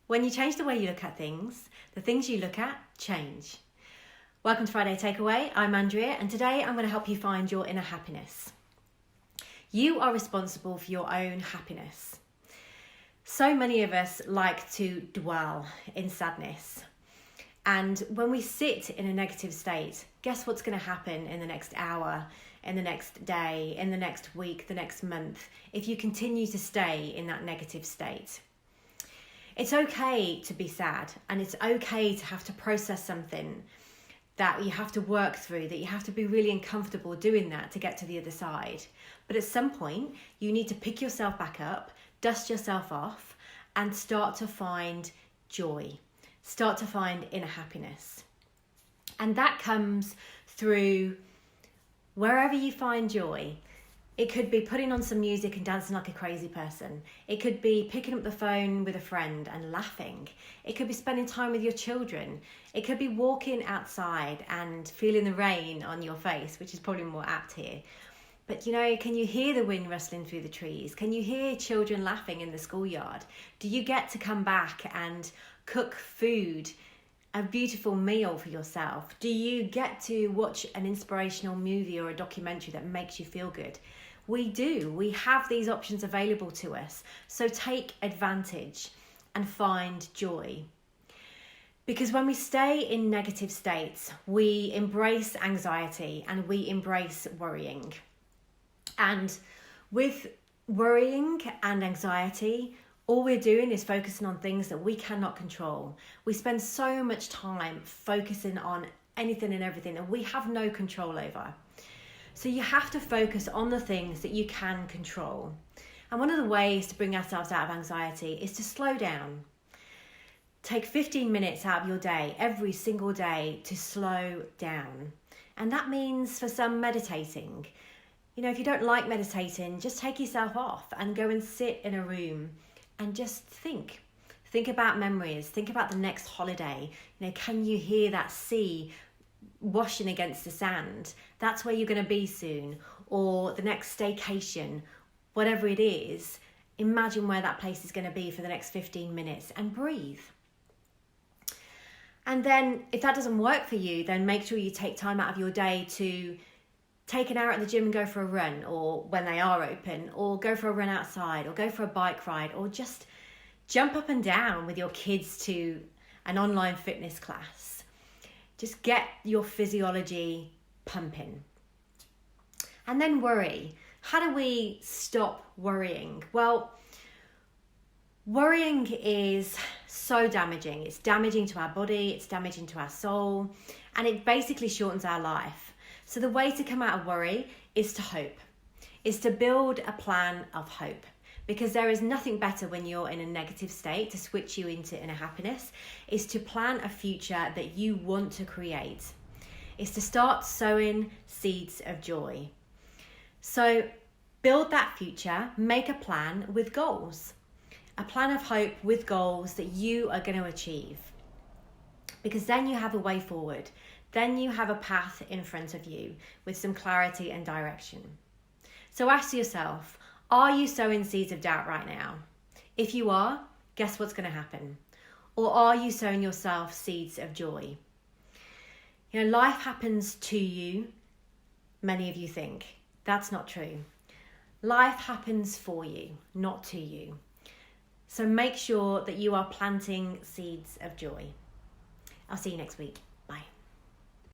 When you change the way you look at things, the things you look at change. Welcome to Friday Takeaway. I'm Andrea, and today I'm going to help you find your inner happiness. You are responsible for your own happiness. So many of us like to dwell in sadness. And when we sit in a negative state, guess what's going to happen in the next hour, in the next day, in the next week, the next month, if you continue to stay in that negative state? It's okay to be sad, and it's okay to have to process something that you have to work through, that you have to be really uncomfortable doing that to get to the other side. But at some point, you need to pick yourself back up, dust yourself off, and start to find joy. Start to find inner happiness. And that comes through wherever you find joy. It could be putting on some music and dancing like a crazy person. It could be picking up the phone with a friend and laughing. It could be spending time with your children. It could be walking outside and feeling the rain on your face, which is probably more apt here. But can you hear the wind rustling through the trees? Can you hear children laughing in the schoolyard? Do you get to come back and cook food, a beautiful meal for yourself? Do you get to watch an inspirational movie or a documentary that makes you feel good? We do. We have these options available to us. So take advantage and find joy. Because when we stay in negative states, we embrace anxiety and we embrace worrying. And with worrying and anxiety, all we're doing is focusing on things that we cannot control. We spend so much time focusing on anything and everything that we have no control over. So you have to focus on the things that you can control. And one of the ways to bring ourselves out of anxiety is to slow down. Take 15 minutes out of your day, every single day, to slow down. And that means for some meditating. If you don't like meditating, just take yourself off and go and sit in a room and just think. Think about memories. Think about the next holiday. Can you hear that sea washing against the sand? That's where you're going to be soon. Or the next staycation, whatever it is, imagine where that place is going to be for the next 15 minutes and breathe. And then if that doesn't work for you, then make sure you take time out of your day to take an hour at the gym and go for a run, or when they are open, or go for a run outside, or go for a bike ride, or just jump up and down with your kids to an online fitness class. Just get your physiology pumping. And then worry. How do we stop worrying? Well, worrying is so damaging. It's damaging to our body, it's damaging to our soul, and it basically shortens our life. So the way to come out of worry is to hope, is to build a plan of hope. Because there is nothing better when you're in a negative state to switch you into inner happiness, is to plan a future that you want to create. Is to start sowing seeds of joy. So build that future, make a plan with goals. A plan of hope with goals that you are going to achieve. Because then you have a way forward. Then you have a path in front of you with some clarity and direction. So ask yourself, are you sowing seeds of doubt right now? If you are, guess what's going to happen? Or are you sowing yourself seeds of joy? Life happens to you, many of you think. That's not true. Life happens for you, not to you. So make sure that you are planting seeds of joy. I'll see you next week. Bye.